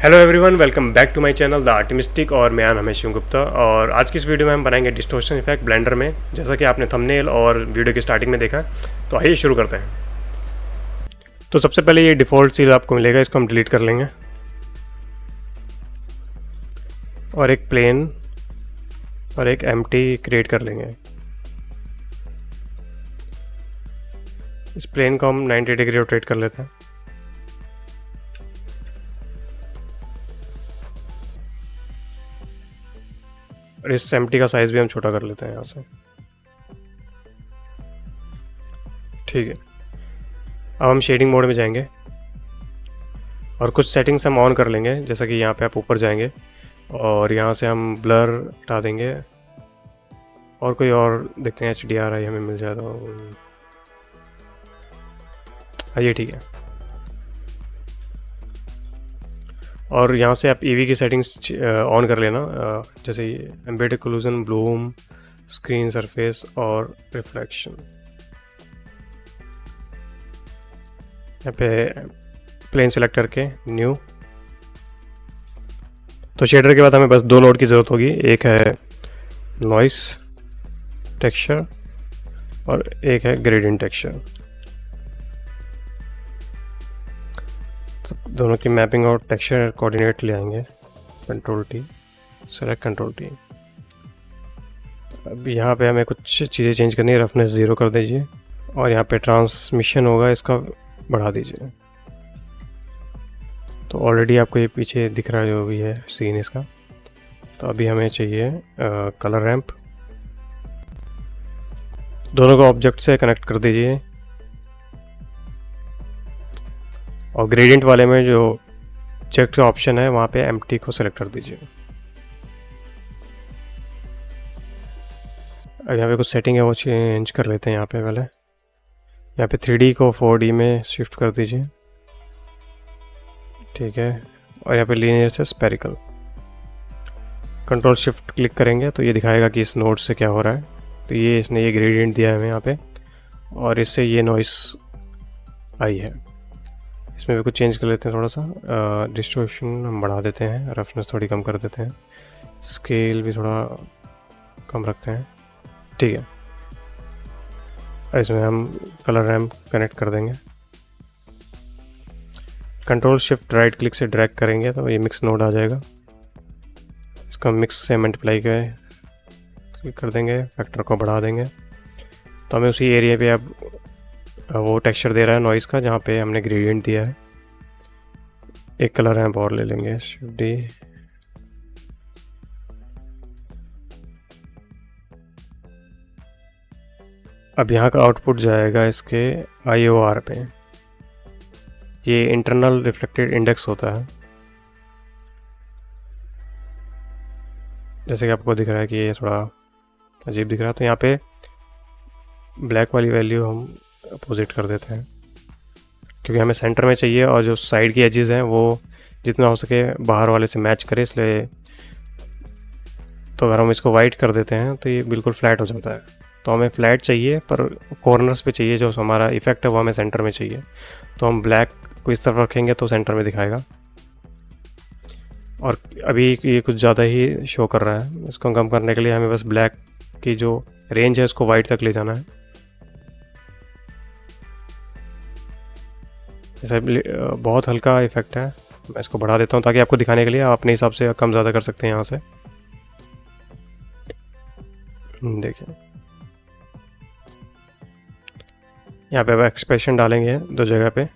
Hello everyone, welcome back to my channel the Artimistic. और मैं नाम है शिव गुप्ता। और आज की इस वीडियो में हम बनाएंगे डिस्टॉर्शन इफेक्ट ब्लेंडर में, जैसा कि आपने थंबनेल और वीडियो की स्टार्टिंग में देखा। तो आइए शुरू करते हैं। तो सबसे पहले ये डिफ़ॉल्ट सील आपको मिलेगा, इसको हम डिलीट कर लेंगे और एक प्लेन और एक एम्प्टी क्रिएट कर लेंगे। इस प्लेन को हम 90 डिग्री रोटेट कर लेते हैं और इस एम्प्टी का साइज़ भी हम छोटा कर लेते हैं यहाँ से। ठीक है, अब हम शेडिंग मोड में जाएंगे और कुछ सेटिंग्स हम ऑन कर लेंगे। जैसा कि यहाँ पे आप ऊपर जाएंगे और यहाँ से हम ब्लर हटा देंगे और कोई और देखते हैं HDRI हमें मिल जाए तो ये ठीक है। और यहाँ से आप EV की सेटिंग्स ऑन कर लेना, जैसे एम्बेडेड कोलूजन, ब्लूम, स्क्रीन सरफेस और रिफ्लेक्शन। यहाँ पे प्लेन सेलेक्ट करके न्यू। तो शेडर के बाद हमें बस दो नोड की ज़रूरत होगी, एक है नॉइस टेक्सचर और एक है ग्रेडियंट टेक्सचर। तो दोनों की मैपिंग और टेक्सचर कोऑर्डिनेट ले आएंगे। Control T, select control T। अब यहाँ पे हमें कुछ चीज़ें चेंज करनी है। रफनेस 0 कर दीजिए और यहाँ पे ट्रांसमिशन होगा, इसका बढ़ा दीजिए। तो ऑलरेडी आपको ये पीछे दिख रहा है जो भी है सीन इसका। तो अभी हमें चाहिए कलर रैंप। दोनों को ऑब्जेक्ट से कनेक्ट कर दीजिए और ग्रेडियंट वाले में जो चेक का ऑप्शन है वहाँ पे एम्प्टी को सेलेक्ट कर दीजिए। अब यहाँ पे कुछ सेटिंग है वो चेंज कर लेते हैं। यहाँ पे पहले यहाँ पे 3D को 4D में शिफ्ट कर दीजिए। ठीक है, और यहाँ पे लीनियर से स्पेरिकल। कंट्रोल शिफ्ट क्लिक करेंगे तो ये दिखाएगा कि इस नोड से क्या हो रहा है। तो ये इसने ये ग्रेडियंट दिया है हमें यहाँ पे और इससे ये नॉइस आई है। इसमें भी कुछ चेंज कर लेते हैं थोड़ा सा। डिस्टॉर्शन हम बढ़ा देते हैं, रफनेस थोड़ी कम कर देते हैं, स्केल भी थोड़ा कम रखते हैं। ठीक है, इसमें हम कलर रैम्प कनेक्ट कर देंगे। कंट्रोल शिफ्ट राइट क्लिक से ड्रैग करेंगे तो ये मिक्स नोड आ जाएगा। इसको मिक्स से मल्टीप्लाई कर देंगे, फैक्टर को बढ़ा देंगे। तो हमें उसी एरिया पे अब वो टेक्सचर दे रहा है नॉइस का जहाँ पे हमने ग्रेडियंट दिया है। एक कलर रैम्प और ले लेंगे, शिफ्ट D। अब यहाँ का आउटपुट जाएगा इसके IOR पे। ये इंटरनल रिफ्लेक्टेड इंडेक्स होता है, जैसे कि आपको दिख रहा है कि ये थोड़ा अजीब दिख रहा है। तो यहाँ पे ब्लैक वाली वैल्यू हम अपोजिट कर देते हैं क्योंकि हमें सेंटर में चाहिए और जो साइड की एजेस हैं वो जितना हो सके बाहर वाले से मैच करे, इसलिए। तो अगर हम इसको वाइट कर देते हैं तो ये बिल्कुल फ्लैट हो जाता है। तो हमें फ्लैट चाहिए पर कॉर्नर्स पे चाहिए, जो हमारा इफेक्ट है वो हमें सेंटर में चाहिए। तो हम ब्लैक को इस तरफ रखेंगे तो सेंटर में दिखाएगा। और अभी ये कुछ ज़्यादा ही शो कर रहा है। इसको कम करने के लिए हमें बस ब्लैक की जो रेंज है उसको वाइट तक ले जाना है। जैसे बहुत हल्का इफेक्ट है, मैं इसको बढ़ा देता हूँ ताकि आपको दिखाने के लिए। आप अपने हिसाब से कम ज़्यादा कर सकते हैं यहाँ से। देखिए यहाँ पे अब एक्सप्रेशन डालेंगे दो जगह पे।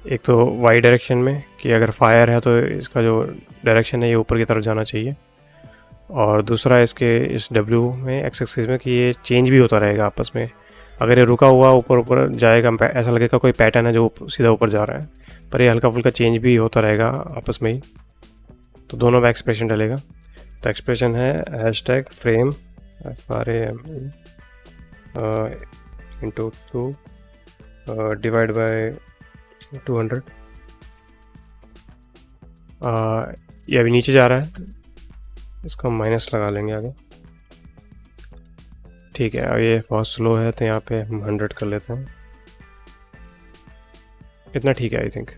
एक तो वाई डायरेक्शन में कि अगर फायर है तो इसका जो डायरेक्शन है ये ऊपर की तरफ जाना चाहिए, और दूसरा इसके इस W में एक्स एक्सिस में कि ये चेंज भी होता रहेगा आपस में। अगर ये रुका हुआ ऊपर ऊपर जाएगा, ऐसा लगेगा कोई पैटर्न है जो सीधा ऊपर जा रहा है, पर ये हल्का फुल्का चेंज भी होता रहेगा आपस में ही। तो दोनों में एक्सप्रेशन डलेगा। तो एक्सप्रेशन है #frame FRAME into 2 divide by 200। ये अभी नीचे जा रहा है, इसको हम माइनस लगा लेंगे आगे। ठीक है, अब ये बहुत स्लो है तो यहाँ पे हम 100 कर लेते हैं। इतना ठीक है आई थिंक।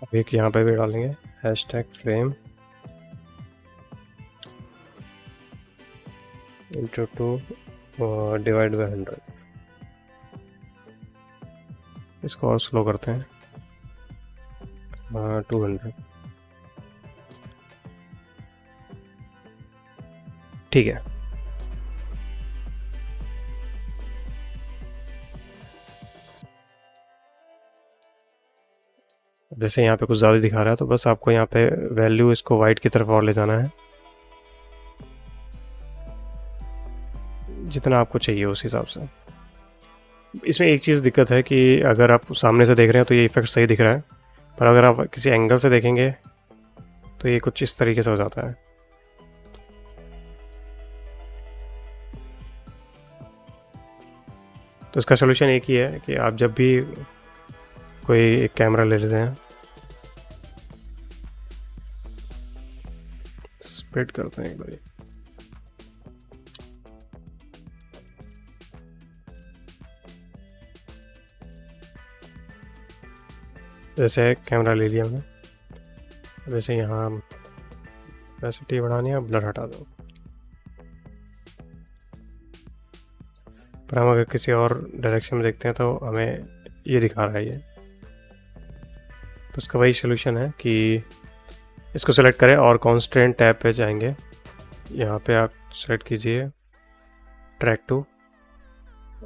अब एक यहाँ पे भी डालेंगे hashtag frame into 2 divide by 100। इसको और स्लो करते हैं 200। ठीक है। जैसे यहाँ पे कुछ ज़्यादा दिखा रहा है तो बस आपको यहाँ पे वैल्यू इसको वाइट की तरफ और ले जाना है, जितना आपको चाहिए उस हिसाब से। इसमें एक चीज़ दिक्कत है कि अगर आप सामने से देख रहे हैं तो ये इफेक्ट सही दिख रहा है, पर अगर आप किसी एंगल से देखेंगे तो ये कुछ इस तरीके से हो जाता है। तो इसका सोल्यूशन एक ही है कि आप जब भी कोई एक कैमरा ले लेते हैं, स्प्लिट करते हैं एक बार, जैसे कैमरा ले लिया हमने, वैसे यहाँ कैपेसिटी बढ़ानी है, ब्लर हटा दो। पर हम अगर किसी और डायरेक्शन में देखते हैं तो हमें ये दिखा रहा है ये। तो उसका वही सोल्यूशन है कि इसको सेलेक्ट करें और कॉन्स्ट्रेंट टैब पे जाएंगे। यहाँ पे आप सेलेक्ट कीजिए ट्रैक टू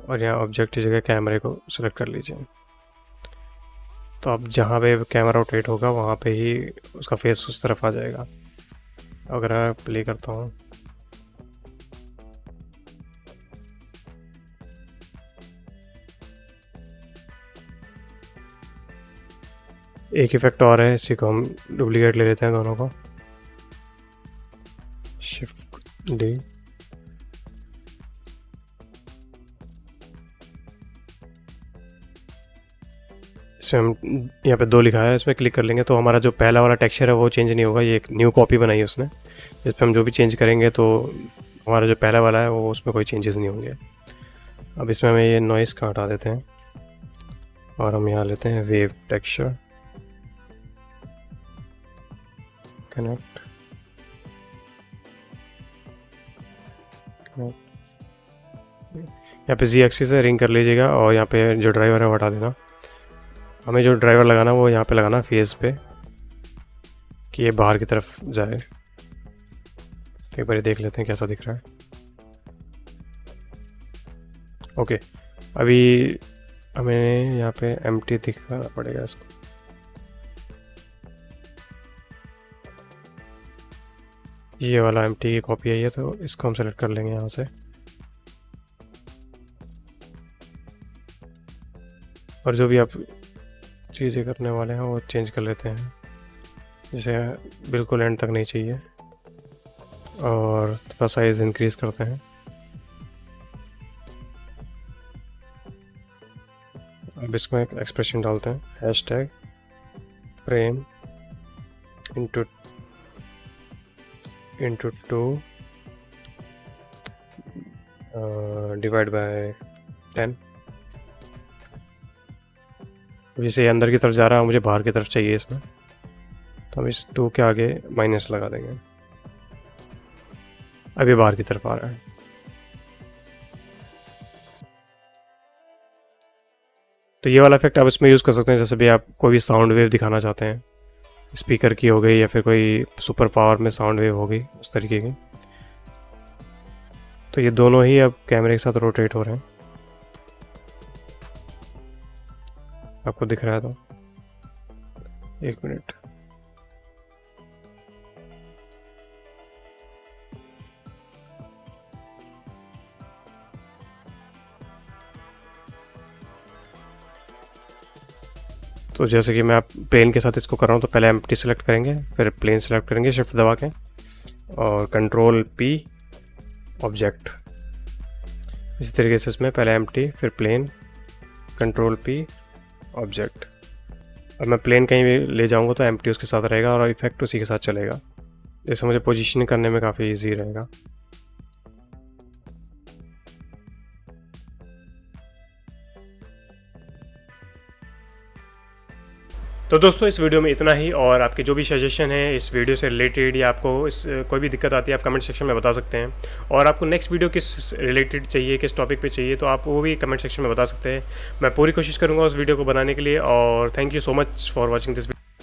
और यहाँ ऑब्जेक्ट की जगह कैमरे को सेलेक्ट कर लीजिए। तो अब जहाँ पे कैमरा रोटेट होगा वहाँ पे ही उसका फेस उस तरफ आ जाएगा। अगर मैं प्ले करता हूँ, एक इफेक्ट और है, इसी को हम डुप्लीकेट ले लेते हैं दोनों को, शिफ्ट डी। इसमें हम यहाँ पे 2 लिखा है, इसमें क्लिक कर लेंगे तो हमारा जो पहला वाला टेक्सचर है वो चेंज नहीं होगा। ये एक न्यू कॉपी बनाई है उसने, जिस पर हम जो भी चेंज करेंगे तो हमारा जो पहला वाला है वो उसमें कोई चेंजेस नहीं होंगे। अब इसमें हमें ये नॉइस का हटा देते हैं और हम यहाँ लेते हैं वेव टेक्सचर, कनेक्ट, यहाँ पे जी एक्सिस से रिंग कर लीजिएगा और यहाँ पे जो ड्राइवर है वो हटा देना। हमें जो ड्राइवर लगाना वो यहाँ पे लगाना फेस पे, कि ये बाहर की तरफ जाए। तो एक बार देख लेते हैं कैसा दिख रहा है। ओके, अभी हमें यहाँ पे एम्प्टी दिखाना पड़ेगा इसको। ये वाला एम्प्टी की कॉपी है ये, तो इसको हम सेलेक्ट कर लेंगे यहाँ से। और जो भी आप चीज़ें करने वाले हैं वो चेंज कर लेते हैं, जिसे बिल्कुल एंड तक नहीं चाहिए, और थोड़ा साइज़ इंक्रीज़ करते हैं। अब इसमें एक एक्सप्रेशन डालते हैं, hashtag frame into 2 divide by 10। जैसे ये अंदर की तरफ जा रहा है, मुझे बाहर की तरफ चाहिए इसमें, तो हम इस 2 के आगे माइनस लगा देंगे। अभी बाहर की तरफ आ रहा है। तो ये वाला इफेक्ट आप इसमें यूज़ कर सकते हैं, जैसे भी आप कोई भी साउंड वेव दिखाना चाहते हैं, स्पीकर की हो गई या फिर कोई सुपर पावर में साउंड वेव हो गई, उस तरीके की। तो ये दोनों ही अब कैमरे के साथ रोटेट हो रहे हैं, आपको दिख रहा है तो 1 मिनट। तो जैसे कि मैं आप प्लेन के साथ इसको कर रहा हूँ, तो पहले एम्प्टी सेलेक्ट करेंगे, फिर प्लेन सेलेक्ट करेंगे शिफ्ट दबा के, और कंट्रोल पी ऑब्जेक्ट। इसी तरीके से इसमें पहले एम्प्टी फिर प्लेन, कंट्रोल पी ऑब्जेक्ट। अब मैं प्लेन कहीं भी ले जाऊंगा तो एम्प्टी उसके साथ रहेगा और इफेक्ट उसी के साथ चलेगा, जैसे मुझे पोजीशन करने में काफ़ी इजी रहेगा। तो दोस्तों इस वीडियो में इतना ही, और आपके जो भी सजेशन है इस वीडियो से रिलेटेड या आपको इस कोई भी दिक्कत आती है आप कमेंट सेक्शन में बता सकते हैं, और आपको नेक्स्ट वीडियो किस रिलेटेड चाहिए, किस टॉपिक पे चाहिए, तो आप वो भी कमेंट सेक्शन में बता सकते हैं। मैं पूरी कोशिश करूँगा उस वीडियो को बनाने के लिए। और thank you so much for watching this.